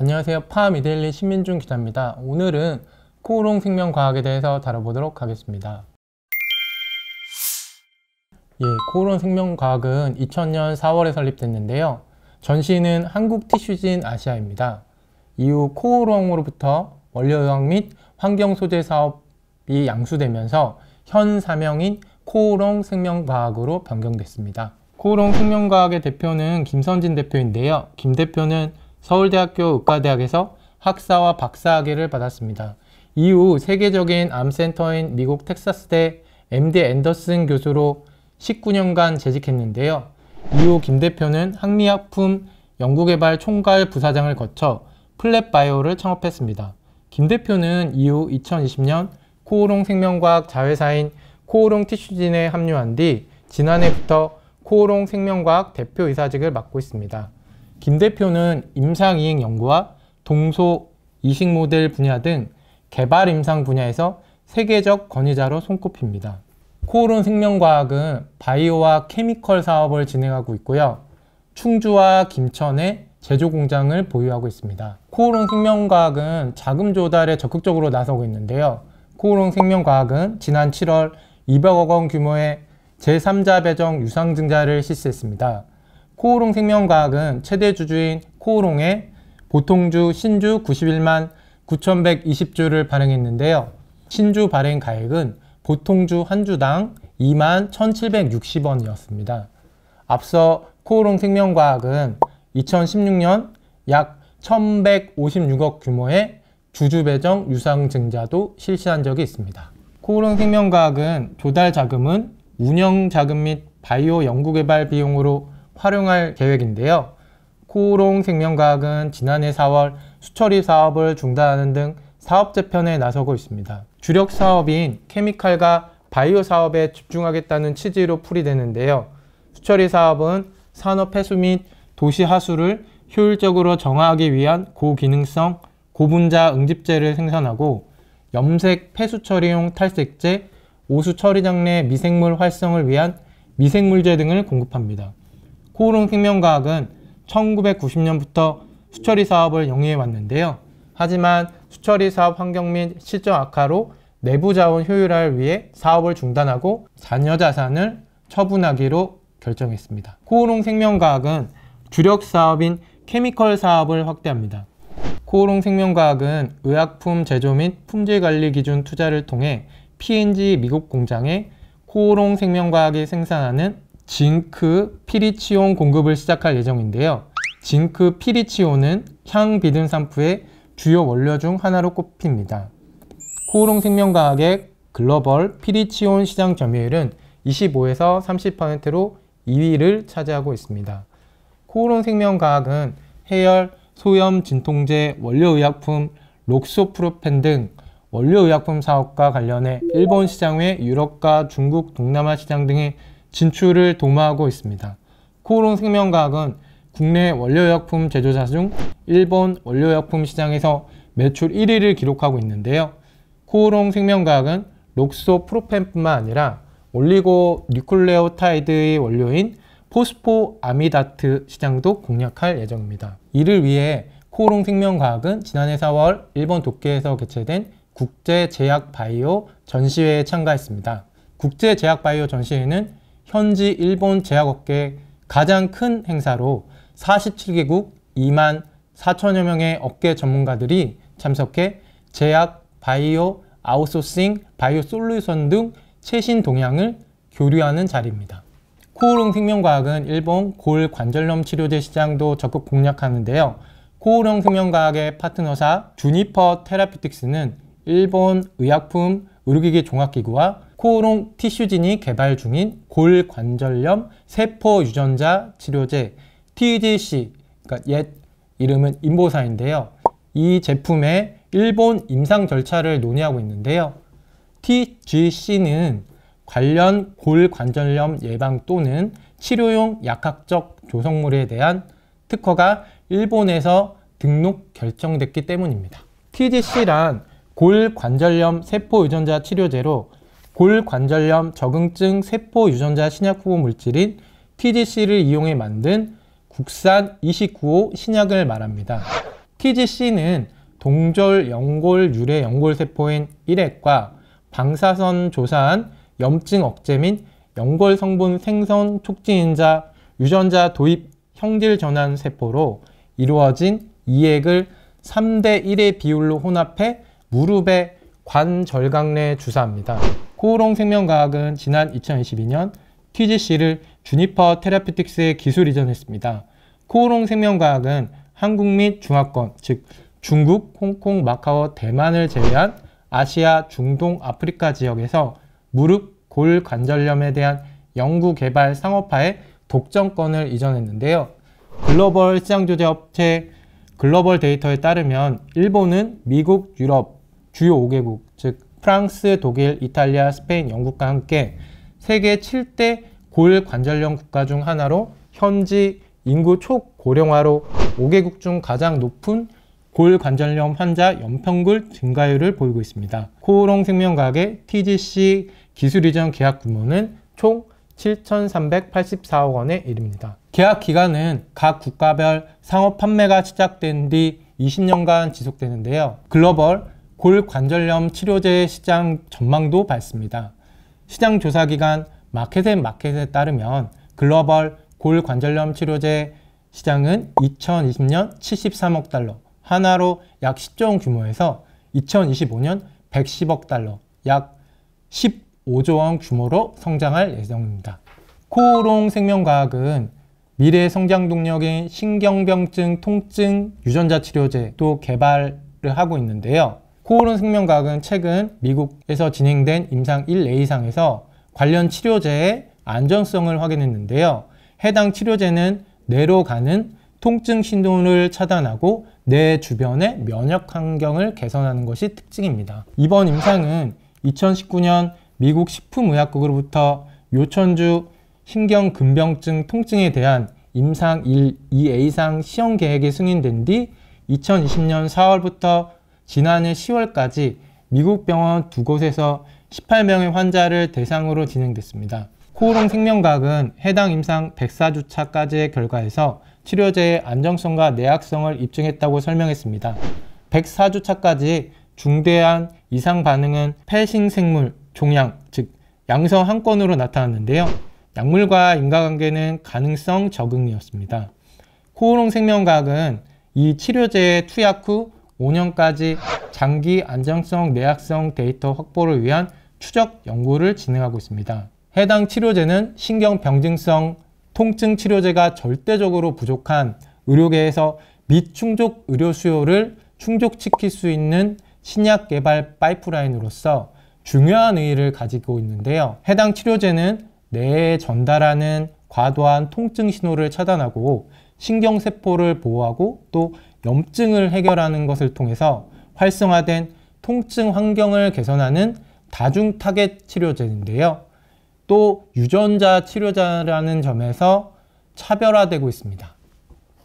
안녕하세요. 파미데일리 신민준 기자입니다. 오늘은 코오롱 생명과학에 대해서 다뤄보도록 하겠습니다. 코오롱 생명과학은 2000년 4월에 설립됐는데요. 전시는 한국티슈진 아시아입니다. 이후 코오롱으로부터 원료의학 및 환경소재 사업이 양수되면서 현 사명인 코오롱 생명과학으로 변경됐습니다. 코오롱 생명과학의 대표는 김선진 대표인데요. 김 대표는 서울대학교 의과대학에서 학사와 박사학위를 받았습니다. 이후 세계적인 암센터인 미국 텍사스대 MD 앤더슨 교수로 19년간 재직했는데요. 이후 김 대표는 항리약품 연구개발 총괄 부사장을 거쳐 플랫바이오를 창업했습니다. 김 대표는 이후 2020년 코오롱 생명과학 자회사인 코오롱 티슈진에 합류한 뒤 지난해부터 코오롱 생명과학 대표이사직을 맡고 있습니다. 김 대표는 임상이행 연구와 동소, 이식 모델 분야 등 개발 임상 분야에서 세계적 권위자로 손꼽힙니다. 코오롱 생명과학은 바이오와 케미컬 사업을 진행하고 있고요. 충주와 김천에 제조 공장을 보유하고 있습니다. 코오롱 생명과학은 자금 조달에 적극적으로 나서고 있는데요. 코오롱 생명과학은 지난 7월 200억 원 규모의 제3자 배정 유상증자를 실시했습니다. 코오롱 생명과학은 최대 주주인 코오롱에 보통주 신주 91만 9,120주를 발행했는데요. 신주 발행 가액은 보통주 한 주당 2만 1,760원이었습니다. 앞서 코오롱 생명과학은 2016년 약 1,156억 규모의 주주 배정 유상증자도 실시한 적이 있습니다. 코오롱 생명과학은 조달 자금은 운영 자금 및 바이오 연구개발 비용으로 활용할 계획인데요. 코오롱 생명과학은 지난해 4월 수처리 사업을 중단하는 등 사업 재편에 나서고 있습니다. 주력 사업인 케미칼과 바이오 사업에 집중하겠다는 취지로 풀이되는데요. 수처리 사업은 산업 폐수 및 도시 하수를 효율적으로 정화하기 위한 고기능성 고분자 응집제를 생산하고 염색 폐수 처리용 탈색제, 오수 처리장 내 미생물 활성을 위한 미생물제 등을 공급합니다. 코오롱 생명과학은 1990년부터 수처리 사업을 영위해 왔는데요. 하지만 수처리 사업 환경 및 실적 악화로 내부 자원 효율화를 위해 사업을 중단하고 잔여 자산을 처분하기로 결정했습니다. 코오롱 생명과학은 주력 사업인 케미컬 사업을 확대합니다. 코오롱 생명과학은 의약품 제조 및 품질관리 기준 투자를 통해 P&G 미국 공장에 코오롱 생명과학이 생산하는 징크 피리치온 공급을 시작할 예정인데요. 징크 피리치온은 향비듬 샴푸의 주요 원료 중 하나로 꼽힙니다. 코오롱 생명과학의 글로벌 피리치온 시장 점유율은 25에서 30%로 2위를 차지하고 있습니다. 코오롱 생명과학은 해열, 소염, 진통제, 원료의약품, 록소프로펜 등 원료의약품 사업과 관련해 일본 시장 외 유럽과 중국, 동남아 시장 등의 진출을 도모하고 있습니다. 코오롱 생명과학은 국내 원료의약품 제조사 중 일본 원료의약품 시장에서 매출 1위를 기록하고 있는데요. 코오롱 생명과학은 록소프로펜뿐만 아니라 올리고 뉴클레오타이드의 원료인 포스포아미다트 시장도 공략할 예정입니다. 이를 위해 코오롱 생명과학은 지난해 4월 일본 도쿄에서 개최된 국제제약바이오 전시회에 참가했습니다. 국제제약바이오 전시회는 현지 일본 제약업계의 가장 큰 행사로 47개국 2만 4천여 명의 업계 전문가들이 참석해 제약, 바이오, 아웃소싱, 바이오 솔루션 등 최신 동향을 교류하는 자리입니다. 코오롱 생명과학은 일본 골관절염 치료제 시장도 적극 공략하는데요. 코오롱 생명과학의 파트너사 주니퍼 테라피틱스는 일본 의약품 의료기기 종합기구와 코오롱 티슈진이 개발 중인 골관절염 세포 유전자 치료제 TGC, 그러니까 옛 이름은 인보사인데요. 이 제품의 일본 임상 절차를 논의하고 있는데요. TGC는 관련 골관절염 예방 또는 치료용 약학적 조성물에 대한 특허가 일본에서 등록 결정됐기 때문입니다. TGC란 골관절염 세포 유전자 치료제로 골관절염 적응증 세포 유전자 신약 후보 물질인 TGC를 이용해 만든 국산 29호 신약을 말합니다. TGC는 동절 연골 유래 연골세포인 1핵과 방사선 조사한 염증 억제 및 연골 성분 생성 촉진인자 유전자 도입 형질 전환 세포로 이루어진 2핵을 3대 1의 비율로 혼합해 무릎의 관절강내에 주사합니다. 코오롱 생명과학은 지난 2022년 TGC를 주니퍼 테라피틱스에 기술 이전했습니다. 코오롱 생명과학은 한국 및 중화권, 즉 중국, 홍콩, 마카오, 대만을 제외한 아시아, 중동, 아프리카 지역에서 무릎, 골 관절염에 대한 연구 개발 상업화에 독점권을 이전했는데요. 글로벌 시장조제업체 글로벌 데이터에 따르면 일본은 미국, 유럽 주요 5개국, 즉 프랑스, 독일, 이탈리아, 스페인, 영국과 함께 세계 7대 골 관절염 국가 중 하나로 현지 인구 초고령화로 5개국 중 가장 높은 골 관절염 환자 연평균 증가율을 보이고 있습니다. 코오롱 생명과학의 TGC 기술 이전 계약 규모는 총 7,384억 원에 이릅니다. 계약 기간은 각 국가별 상업 판매가 시작된 뒤 20년간 지속되는데요. 글로벌 골 관절염 치료제 시장 전망도 밝습니다. 시장 조사 기관 마켓에 따르면 글로벌 골 관절염 치료제 시장은 2020년 73억 달러, 하나로 약 10조 원 규모에서 2025년 110억 달러, 약 15조 원 규모로 성장할 예정입니다. 코오롱 생명과학은 미래 성장 동력인 신경병증 통증 유전자 치료제도 개발을 하고 있는데요. 코오롱 생명과학은 최근 미국에서 진행된 임상 1A상에서 관련 치료제의 안전성을 확인했는데요. 해당 치료제는 뇌로 가는 통증 신호를 차단하고 뇌 주변의 면역 환경을 개선하는 것이 특징입니다. 이번 임상은 2019년 미국 식품의약국으로부터 요천주 신경근병증 통증에 대한 임상 2A상 시험 계획이 승인된 뒤 2020년 4월부터 지난해 10월까지 미국 병원 2곳에서 18명의 환자를 대상으로 진행됐습니다. 코오롱 생명과학은 해당 임상 104주차까지의 결과에서 치료제의 안정성과 내약성을 입증했다고 설명했습니다. 104주차까지 중대한 이상 반응은 폐신생물, 종양, 즉 양성 한 건으로 나타났는데요. 약물과 인과관계는 가능성 적응이었습니다. 코오롱 생명과학은 이 치료제의 투약 후 5년까지 장기 안정성, 내약성 데이터 확보를 위한 추적 연구를 진행하고 있습니다. 해당 치료제는 신경병증성 통증 치료제가 절대적으로 부족한 의료계에서 미충족 의료 수요를 충족시킬 수 있는 신약 개발 파이프라인으로서 중요한 의의를 가지고 있는데요. 해당 치료제는 뇌에 전달하는 과도한 통증 신호를 차단하고 신경세포를 보호하고 또 염증을 해결하는 것을 통해서 활성화된 통증 환경을 개선하는 다중 타겟 치료제인데요. 또 유전자 치료자라는 점에서 차별화되고 있습니다.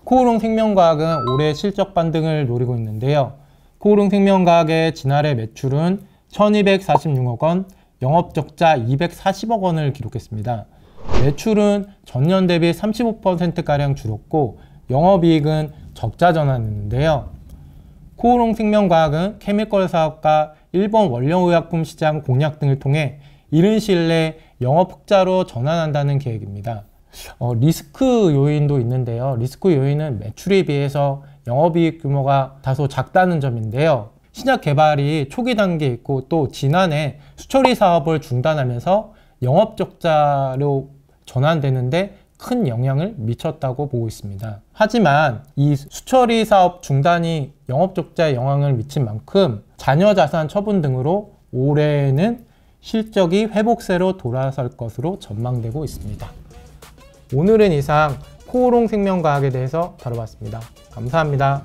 코오롱 생명과학은 올해 실적 반등을 노리고 있는데요. 코오롱 생명과학의 지난해 매출은 1246억 원, 영업적자 240억 원을 기록했습니다. 매출은 전년 대비 35%가량 줄었고 영업이익은 적자 전환했는데요. 코오롱 생명과학은 케미컬 사업과 일본 원료의약품 시장 공략 등을 통해 이른 시일 내에 영업 흑자로 전환한다는 계획입니다. 리스크 요인도 있는데요. 리스크 요인은 매출에 비해서 영업이익 규모가 다소 작다는 점인데요. 신약 개발이 초기 단계에 있고 또 지난해 수처리 사업을 중단하면서 영업 적자로 전환되는데 큰 영향을 미쳤다고 보고 있습니다. 하지만 이 수처리 사업 중단이 영업 적자에 영향을 미친 만큼 자녀 자산 처분 등으로 올해에는 실적이 회복세로 돌아설 것으로 전망되고 있습니다. 오늘은 이상 코오롱 생명과학에 대해서 다뤄봤습니다. 감사합니다.